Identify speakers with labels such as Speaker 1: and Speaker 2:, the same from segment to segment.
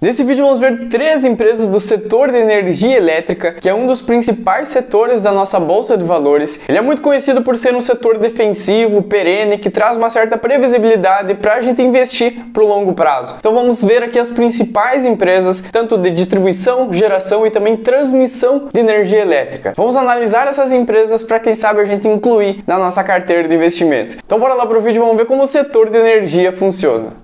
Speaker 1: Nesse vídeo vamos ver 3 empresas do setor de energia elétrica, que é um dos principais setores da nossa bolsa de valores. Ele é muito conhecido por ser um setor defensivo, perene, que traz uma certa previsibilidade para a gente investir para o longo prazo. Então vamos ver aqui as principais empresas, tanto de distribuição, geração e também transmissão de energia elétrica. Vamos analisar essas empresas para quem sabe a gente incluir na nossa carteira de investimentos. Então bora lá para o vídeo e vamos ver como o setor de energia funciona.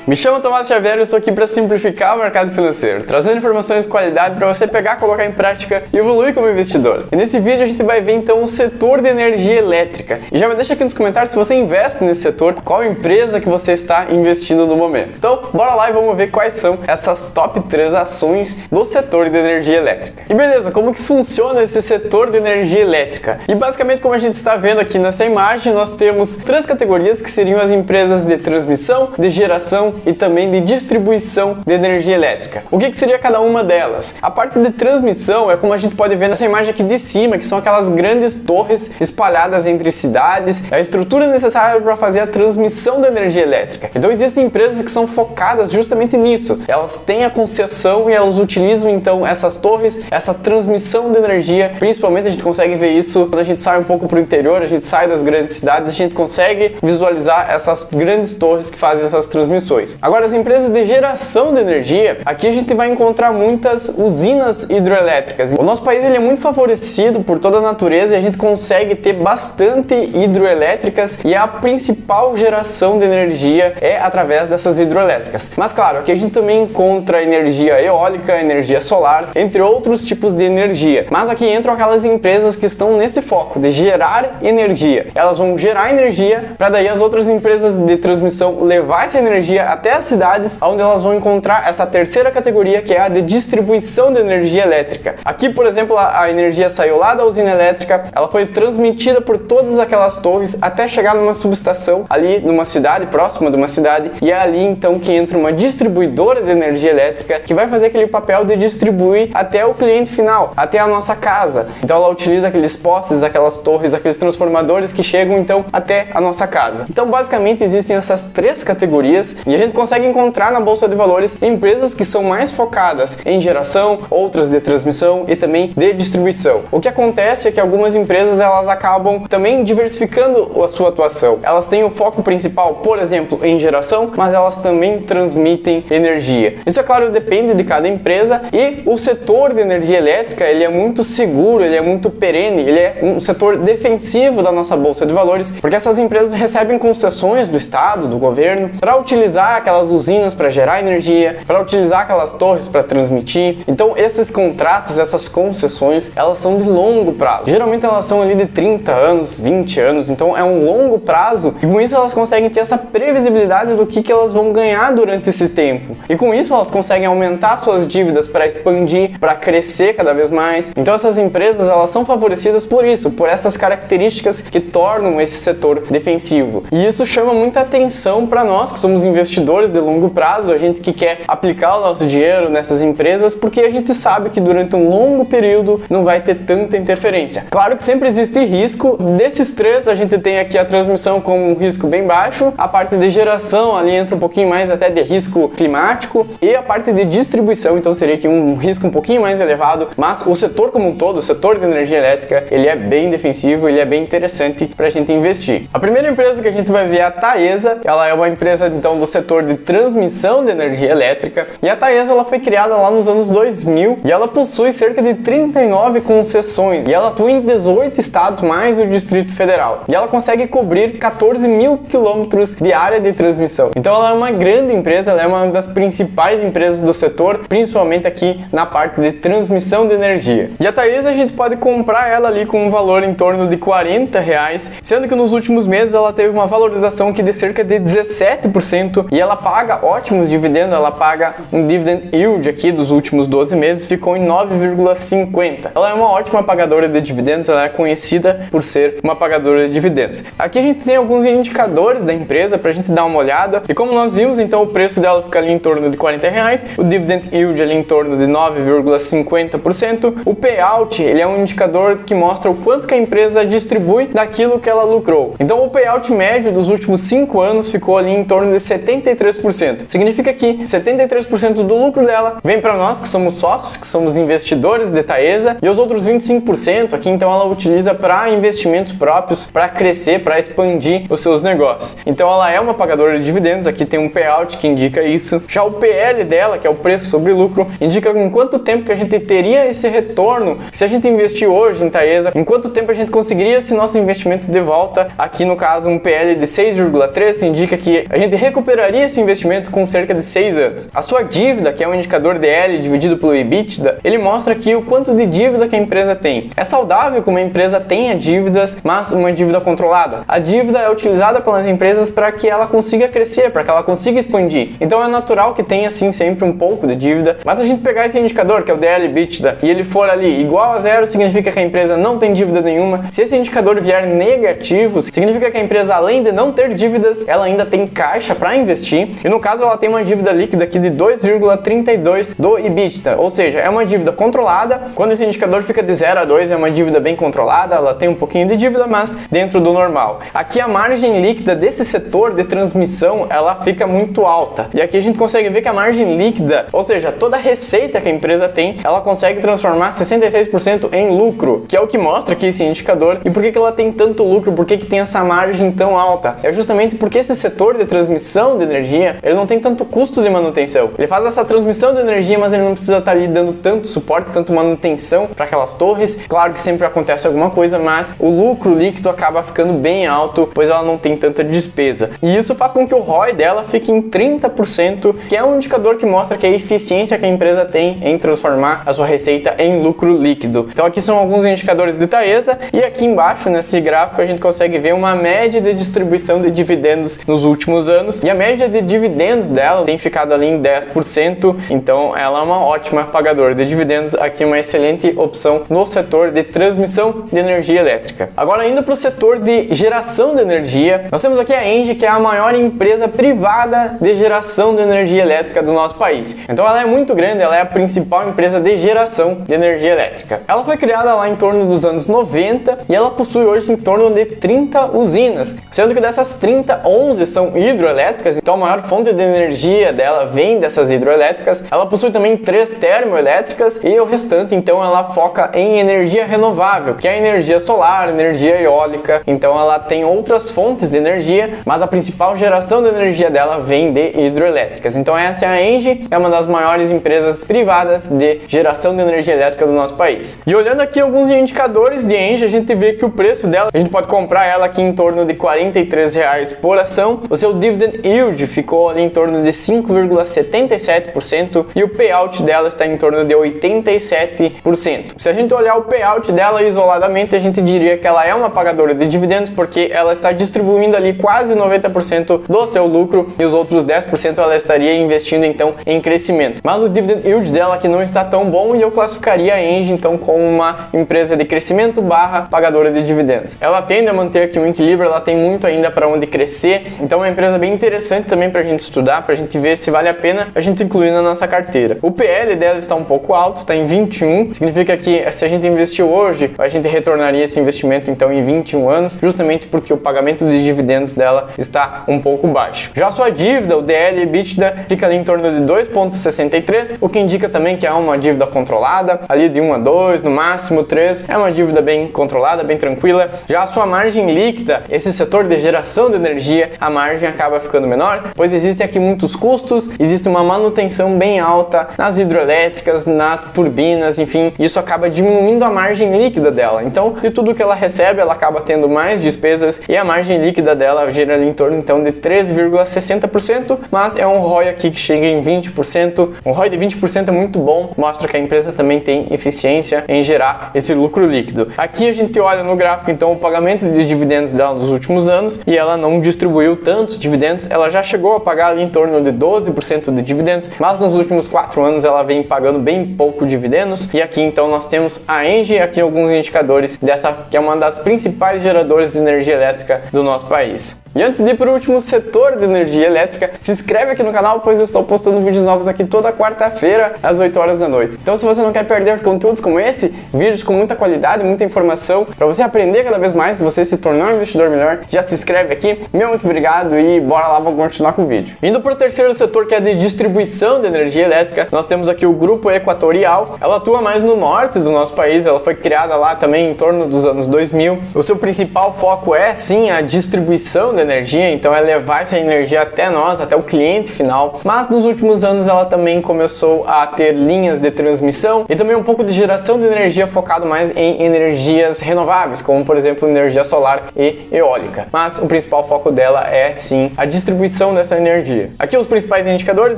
Speaker 1: Me chamo Tomás Xavier e estou aqui para simplificar o mercado financeiro, trazendo informações de qualidade para você pegar, colocar em prática e evoluir como investidor. E nesse vídeo a gente vai ver então o setor de energia elétrica. E já me deixa aqui nos comentários se você investe nesse setor, qual empresa que você está investindo no momento. Então, bora lá e vamos ver quais são essas top 3 ações do setor de energia elétrica. E beleza, como que funciona esse setor de energia elétrica? E basicamente, como a gente está vendo aqui nessa imagem, nós temos 3 categorias que seriam as empresas de transmissão, de geração e também de distribuição de energia elétrica. O que seria cada uma delas? A parte de transmissão é como a gente pode ver nessa imagem aqui de cima, que são aquelas grandes torres espalhadas entre cidades, é a estrutura necessária para fazer a transmissão da energia elétrica. Então existem empresas que são focadas justamente nisso. Elas têm a concessão e elas utilizam então essas torres, essa transmissão de energia. Principalmente a gente consegue ver isso quando a gente sai um pouco para o interior, a gente sai das grandes cidades, a gente consegue visualizar essas grandes torres que fazem essas transmissões. Agora, as empresas de geração de energia, aqui a gente vai encontrar muitas usinas hidroelétricas. O nosso país ele é muito favorecido por toda a natureza e a gente consegue ter bastante hidroelétricas e a principal geração de energia é através dessas hidroelétricas. Mas claro, aqui a gente também encontra energia eólica, energia solar, entre outros tipos de energia. Mas aqui entram aquelas empresas que estão nesse foco de gerar energia. Elas vão gerar energia para daí as outras empresas de transmissão levar essa energia até as cidades, onde elas vão encontrar essa terceira categoria, que é a de distribuição de energia elétrica. Aqui, por exemplo, a energia saiu lá da usina elétrica, ela foi transmitida por todas aquelas torres até chegar numa subestação ali numa cidade, próxima de uma cidade, e é ali então que entra uma distribuidora de energia elétrica que vai fazer aquele papel de distribuir até o cliente final, até a nossa casa. Então ela utiliza aqueles postes, aquelas torres, aqueles transformadores que chegam então até a nossa casa. Então basicamente existem essas 3 categorias e a gente consegue encontrar na bolsa de valores empresas que são mais focadas em geração, outras de transmissão e também de distribuição. O que acontece é que algumas empresas elas acabam também diversificando a sua atuação. Elas têm o foco principal, por exemplo, em geração, mas elas também transmitem energia. Isso é claro, depende de cada empresa e o setor de energia elétrica ele é muito seguro, ele é muito perene, ele é um setor defensivo da nossa bolsa de valores, porque essas empresas recebem concessões do Estado, do governo, para utilizar aquelas usinas para gerar energia, para utilizar aquelas torres para transmitir. Então esses contratos, essas concessões, elas são de longo prazo. Geralmente elas são ali de 30 anos, 20 anos, então é um longo prazo e com isso elas conseguem ter essa previsibilidade do que elas vão ganhar durante esse tempo. E com isso elas conseguem aumentar suas dívidas para expandir, para crescer cada vez mais. Então essas empresas elas são favorecidas por isso, por essas características que tornam esse setor defensivo. E isso chama muita atenção para nós que somos investidores de longo prazo, a gente que quer aplicar o nosso dinheiro nessas empresas, porque a gente sabe que durante um longo período não vai ter tanta interferência. Claro que sempre existe risco. Desses 3 a gente tem aqui a transmissão com um risco bem baixo, a parte de geração ali entra um pouquinho mais até de risco climático e a parte de distribuição então seria aqui um risco um pouquinho mais elevado, mas o setor como um todo, o setor de energia elétrica, ele é bem defensivo, ele é bem interessante para a gente investir. A primeira empresa que a gente vai ver é a Taesa. Ela é uma empresa então do setor de transmissão de energia elétrica e a Taesa ela foi criada lá nos anos 2000 e ela possui cerca de 39 concessões e ela atua em 18 estados mais o Distrito Federal e ela consegue cobrir 14 mil quilômetros de área de transmissão. Então ela é uma grande empresa, ela é uma das principais empresas do setor, principalmente aqui na parte de transmissão de energia. E a Taesa a gente pode comprar ela ali com um valor em torno de R$40, sendo que nos últimos meses ela teve uma valorização aqui de cerca de 17% e ela paga ótimos dividendos, ela paga um dividend yield aqui dos últimos 12 meses, ficou em 9,50. Ela é uma ótima pagadora de dividendos, ela é conhecida por ser uma pagadora de dividendos. Aqui a gente tem alguns indicadores da empresa para a gente dar uma olhada e como nós vimos, então o preço dela fica ali em torno de R$40, o dividend yield ali em torno de 9,50%, o payout ele é um indicador que mostra o quanto que a empresa distribui daquilo que ela lucrou. Então o payout médio dos últimos 5 anos ficou ali em torno de 70 73%. Significa que 73% do lucro dela vem para nós, que somos sócios, que somos investidores de Taesa, e os outros 25% aqui então ela utiliza para investimentos próprios, para crescer, para expandir os seus negócios. Então ela é uma pagadora de dividendos, aqui tem um payout que indica isso. Já o PL dela, que é o preço sobre lucro, indica em quanto tempo que a gente teria esse retorno. Se a gente investir hoje em Taesa, em quanto tempo a gente conseguiria esse nosso investimento de volta. Aqui no caso um PL de 6,3 indica que a gente recuperaria esse investimento com cerca de 6 anos. A sua dívida, que é um indicador DL dividido pelo EBITDA, ele mostra aqui o quanto de dívida que a empresa tem. É saudável que uma empresa tenha dívidas, mas uma dívida controlada. A dívida é utilizada pelas empresas para que ela consiga crescer, para que ela consiga expandir. Então é natural que tenha sim sempre um pouco de dívida, mas a gente pegar esse indicador, que é o DL EBITDA, e ele for ali igual a zero, significa que a empresa não tem dívida nenhuma. Se esse indicador vier negativo, significa que a empresa, além de não ter dívidas, ela ainda tem caixa para investir, e no caso ela tem uma dívida líquida aqui de 2,32 do EBITDA, ou seja, é uma dívida controlada. Quando esse indicador fica de 0 a 2, é uma dívida bem controlada, ela tem um pouquinho de dívida, mas dentro do normal. Aqui a margem líquida desse setor de transmissão, ela fica muito alta, e aqui a gente consegue ver que a margem líquida, ou seja, toda a receita que a empresa tem, ela consegue transformar 66% em lucro, que é o que mostra aqui esse indicador. E por que ela tem tanto lucro, por que tem essa margem tão alta? É justamente porque esse setor de transmissão de energia, ele não tem tanto custo de manutenção. Ele faz essa transmissão de energia, mas ele não precisa estar ali dando tanto suporte, tanto manutenção para aquelas torres. Claro que sempre acontece alguma coisa, mas o lucro líquido acaba ficando bem alto, pois ela não tem tanta despesa. E isso faz com que o ROI dela fique em 30%, que é um indicador que mostra que a eficiência que a empresa tem em transformar a sua receita em lucro líquido. Então aqui são alguns indicadores de Taesa, e aqui embaixo nesse gráfico a gente consegue ver uma média de distribuição de dividendos nos últimos anos, e a média de dividendos dela tem ficado ali em 10%, então ela é uma ótima pagadora de dividendos, aqui uma excelente opção no setor de transmissão de energia elétrica. Agora indo para o setor de geração de energia, nós temos aqui a ENGIE, que é a maior empresa privada de geração de energia elétrica do nosso país. Então ela é muito grande, ela é a principal empresa de geração de energia elétrica. Ela foi criada lá em torno dos anos 90 e ela possui hoje em torno de 30 usinas, sendo que dessas 30, 11 são hidroelétricas, então a maior fonte de energia dela vem dessas hidroelétricas. Ela possui também 3 termoelétricas e o restante então ela foca em energia renovável, que é a energia solar, energia eólica. Então ela tem outras fontes de energia, mas a principal geração de energia dela vem de hidroelétricas. Então essa é a ENGIE, é uma das maiores empresas privadas de geração de energia elétrica do nosso país. E olhando aqui alguns indicadores de ENGIE, a gente vê que o preço dela, a gente pode comprar ela aqui em torno de R$ 43 por ação. O seu dividend yield ficou ali em torno de 5,77% e o payout dela está em torno de 87%. Se a gente olhar o payout dela isoladamente, a gente diria que ela é uma pagadora de dividendos, porque ela está distribuindo ali quase 90% do seu lucro e os outros 10% ela estaria investindo então em crescimento. Mas o dividend yield dela aqui não está tão bom, e eu classificaria a ENGIE então como uma empresa de crescimento barra pagadora de dividendos. Ela tende a manter aqui um equilíbrio, ela tem muito ainda para onde crescer, então é uma empresa bem interessante também para a gente estudar, para a gente ver se vale a pena a gente incluir na nossa carteira. O PL dela está um pouco alto, está em 21, significa que se a gente investiu hoje, a gente retornaria esse investimento então em 21 anos, justamente porque o pagamento de dividendos dela está um pouco baixo. Já a sua dívida, o DL EBITDA, fica ali em torno de 2,63, o que indica também que é uma dívida controlada, ali de 1 a 2, no máximo 3, é uma dívida bem controlada, bem tranquila. Já a sua margem líquida, esse setor de geração de energia, a margem acaba ficando menor, pois existem aqui muitos custos, existe uma manutenção bem alta nas hidroelétricas, nas turbinas, enfim, isso acaba diminuindo a margem líquida dela. Então, de tudo que ela recebe, ela acaba tendo mais despesas, e a margem líquida dela gira ali em torno então de 13,60%, mas é um ROI aqui que chega em 20%. Um ROI de 20% é muito bom, mostra que a empresa também tem eficiência em gerar esse lucro líquido. Aqui a gente olha no gráfico então o pagamento de dividendos dela nos últimos anos, e ela não distribuiu tantos dividendos, ela já chegou a pagar ali em torno de 12% de dividendos, mas nos últimos 4 anos ela vem pagando bem pouco dividendos. E aqui então nós temos a ENGIE, aqui alguns indicadores dessa que é uma das principais geradoras de energia elétrica do nosso país. E antes de ir para o último setor de energia elétrica, se inscreve aqui no canal, pois eu estou postando vídeos novos aqui toda quarta-feira às 8 horas da noite. Então se você não quer perder conteúdos como esse, vídeos com muita qualidade, muita informação, para você aprender cada vez mais, para você se tornar um investidor melhor, já se inscreve aqui. Meu muito obrigado e bora lá, vamos continuar com o vídeo. Indo para o terceiro setor, que é de distribuição de energia elétrica, nós temos aqui o Grupo Equatorial. Ela atua mais no norte do nosso país, ela foi criada lá também em torno dos anos 2000. O seu principal foco é sim a distribuição de energia, então é levar essa energia até nós, até o cliente final. Mas nos últimos anos ela também começou a ter linhas de transmissão e também um pouco de geração de energia focado mais em energias renováveis, como por exemplo energia solar e eólica. Mas o principal foco dela é sim a distribuição dessa energia. Aqui os principais indicadores,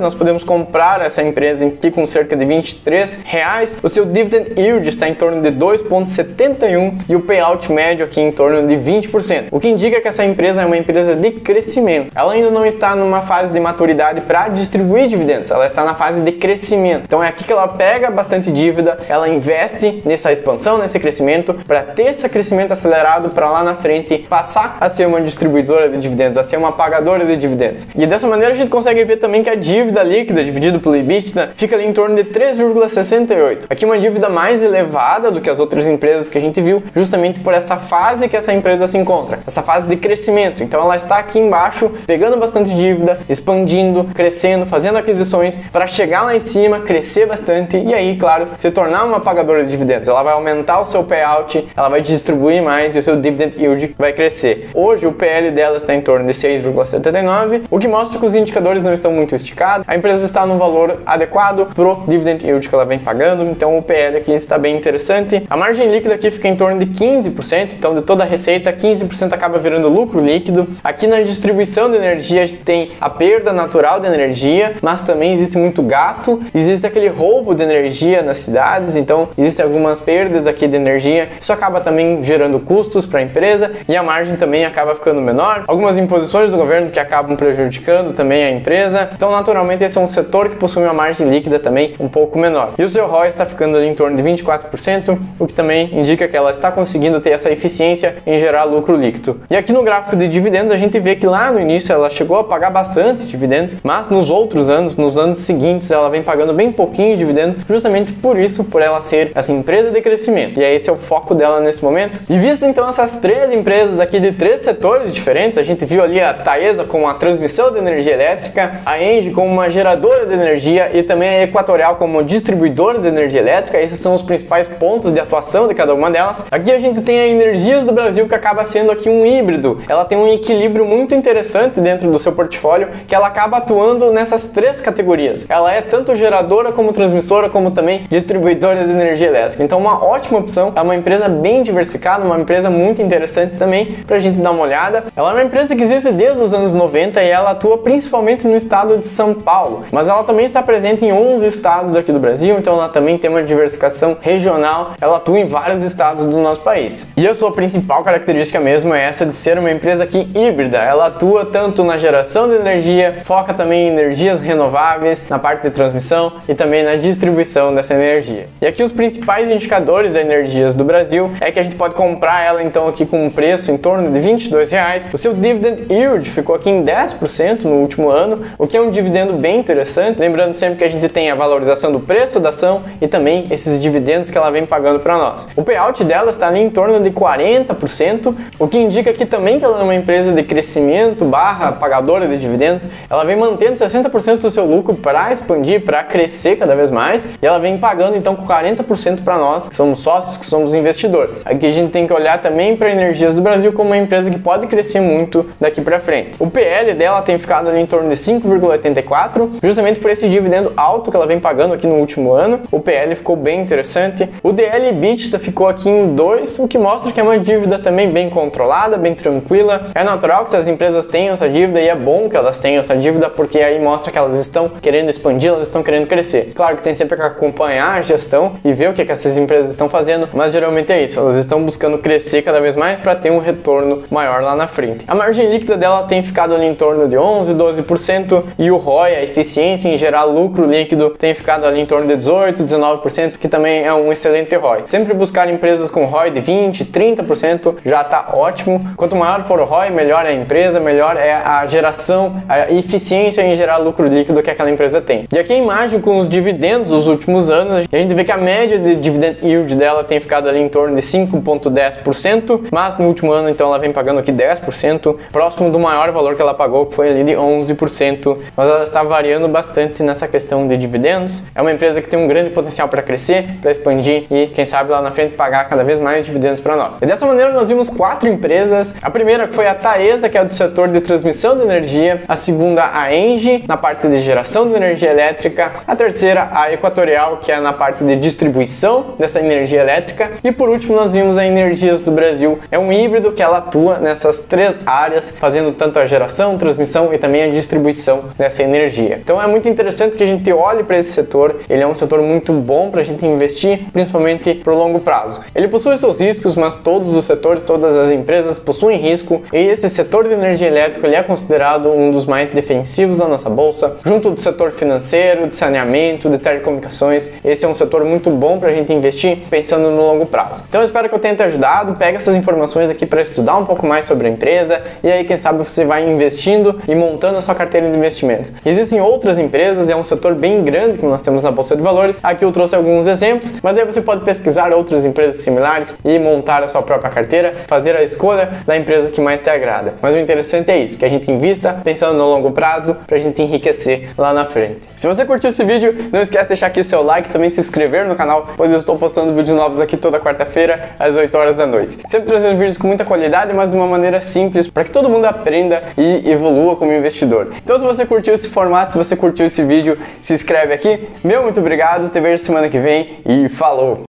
Speaker 1: nós podemos comprar essa empresa aqui com cerca de R$23. O seu dividend yield está em torno de 2,71 e o payout médio aqui em torno de 20%, o que indica que essa empresa é uma empresa de crescimento. Ela ainda não está numa fase de maturidade para distribuir dividendos, ela está na fase de crescimento. Então é aqui que ela pega bastante dívida, ela investe nessa expansão, nesse crescimento, para ter esse crescimento acelerado para lá na frente passar a ser uma distribuidora de dividendos, a ser uma pagadora de dividendos. E dessa maneira a gente consegue ver também que a dívida líquida dividido pelo EBITDA fica ali em torno de 3,68. Aqui uma dívida mais elevada do que as outras empresas que a gente viu, justamente por essa fase que essa empresa se encontra, essa fase de crescimento. Então ela está aqui embaixo, pegando bastante dívida, expandindo, crescendo, fazendo aquisições para chegar lá em cima, crescer bastante e aí, claro, se tornar uma pagadora de dividendos. Ela vai aumentar o seu payout, ela vai distribuir mais e o seu dividend yield vai crescer. Hoje o PL dela está em torno de 6,79, o que mostra que os indicadores não estão muito esticados. A empresa está num valor adequado pro dividend yield que ela vem pagando, então o PL aqui está bem interessante. A margem líquida aqui fica em torno de 15%, então de toda a receita, 15% acaba virando lucro líquido. Aqui na distribuição de energia a gente tem a perda natural de energia, mas também existe muito gato, existe aquele roubo de energia nas cidades, então existem algumas perdas aqui de energia. Isso acaba também gerando custos para a empresa e a margem também acaba ficando menor. Algumas imposições do governo que acabam prejudicando também a empresa. Então, naturalmente, esse é um setor que possui uma margem líquida também um pouco menor. E o seu ROI está ficando ali em torno de 24%, o que também indica que ela está conseguindo ter essa eficiência em gerar lucro líquido. E aqui no gráfico de dividendos, a gente vê que lá no início ela chegou a pagar bastante dividendos, mas nos outros anos, nos anos seguintes, ela vem pagando bem pouquinho dividendos, justamente por isso, por ela ser essa empresa de crescimento. E esse é o foco dela nesse momento. E visto então essas três empresas aqui de três setores diferentes, a gente viu ali a Taesa com a transmissão de energia elétrica, a Engie como uma geradora de energia e também a Equatorial como distribuidora de energia elétrica. Esses são os principais pontos de atuação de cada uma delas. Aqui a gente tem a Energias do Brasil, que acaba sendo aqui um híbrido. Ela tem um equilíbrio muito interessante dentro do seu portfólio, que ela acaba atuando nessas três categorias. Ela é tanto geradora como transmissora, como também distribuidora de energia elétrica. Então uma ótima opção, é uma empresa bem diversificada, uma empresa muito interessante também pra gente dar uma olhada. Ela é uma empresa que existe desde os anos 90 e ela atua principalmente no estado de São Paulo, mas ela também está presente em 11 estados aqui do Brasil, então ela também tem uma diversificação regional, ela atua em vários estados do nosso país. E a sua principal característica mesmo é essa de ser uma empresa aqui híbrida. Ela atua tanto na geração de energia, foca também em energias renováveis, na parte de transmissão e também na distribuição dessa energia. E aqui os principais indicadores da Energias do Brasil é que a gente pode comprar ela então aqui com um preço em torno de R$22. O seu dividend yield ficou aqui em 10% no último ano, o que é um dividendo bem interessante. Lembrando sempre que a gente tem a valorização do preço da ação e também esses dividendos que ela vem pagando para nós. O payout dela está ali em torno de 40%, o que indica aqui também que ela é uma empresa de crescimento barra pagadora de dividendos. Ela vem mantendo 60% do seu lucro para expandir, para crescer cada vez mais, e ela vem pagando então com 40% para nós, que somos sócios, que somos investidores. Aqui a gente tem que olhar também para Energias do Brasil como uma empresa que pode crescer muito daqui para frente. O PL dela tem ficado ali em torno de 5,84, justamente por esse dividendo alto que ela vem pagando aqui no último ano. O PL ficou bem interessante. O DL EBITDA ficou aqui em 2, o que mostra que é uma dívida também bem controlada, bem tranquila. É natural que essas empresas tenham essa dívida e é bom que elas tenham essa dívida, porque aí mostra que elas estão querendo expandir, elas estão querendo crescer. Claro que tem sempre que acompanhar a gestão e ver o que essas empresas estão fazendo, mas geralmente é isso, elas estão buscando crescer cada vez mais para ter um retorno maior lá na frente. A margem líquida dela tem ficado ali em torno de 11, 12% e o ROI, a eficiência em gerar lucro líquido, tem ficado ali em torno de 18, 19%, que também é um excelente ROI. Sempre buscar empresas com ROI de 20, 30% já está ótimo. Quanto maior for o ROI, melhor é a empresa, melhor é a geração, a eficiência em gerar lucro líquido que aquela empresa tem. E aqui a imagem com os dividendos dos últimos anos, a gente vê que a média de dividend yield dela tem ficado ali em torno de 5,10%, mas no último ano então ela vem pagando aqui 10%, próximo do maior valor que ela pagou, que foi ali de 11%, mas ela está variando bastante nessa questão de dividendos. É uma empresa que tem um grande potencial para crescer, para expandir e quem sabe lá na frente pagar cada vez mais dividendos para nós. E dessa maneira nós vimos 4 empresas. A primeira foi a Taesa, que é do setor de transmissão de energia, a segunda a Engie, na parte de geração de energia elétrica, a terceira a Equatorial, que é na parte de distribuição dessa energia elétrica, e por último nós vimos a Energias do Brasil. É um híbrido que ela atua nessas 3 áreas, fazendo tanto a geração, transmissão e também a distribuição dessa energia. Então é muito interessante que a gente olhe para esse setor. Ele é um setor muito bom para a gente investir, principalmente para o longo prazo. Ele possui seus riscos, mas todos os setores, todas as empresas possuem risco, e esse setor de energia elétrica ele é considerado um dos mais defensivos da nossa bolsa, junto do setor financeiro, de saneamento, de telecomunicações. Esse é um setor muito bom para a gente investir pensando no longo prazo. Então eu espero que eu tenha te ajudado. Pega essas informações aqui para estudar um pouco mais sobre a empresa, e aí quem sabe você vai investindo e montando a sua carteira de investimentos. Existem outras empresas, é um setor bem grande que nós temos na Bolsa de Valores. Aqui eu trouxe alguns exemplos, mas aí você pode pesquisar outras empresas similares e montar a sua própria carteira, fazer a escolha da empresa que mais te agrada. Mas o interessante é isso, que a gente invista pensando no longo prazo para a gente enriquecer lá na frente. Se você curtiu esse vídeo, não esquece de deixar aqui seu like, também se inscrever no canal, pois eu estou postando vídeos novos aqui toda quarta-feira às 8 horas da noite. Sempre trazendo vídeos com muita qualidade, mas de uma maneira simples, para que todo mundo aprenda e evolua como investidor. Então se você curtiu esse formato, se você curtiu esse vídeo, se inscreve aqui. Muito obrigado, te vejo semana que vem e falou!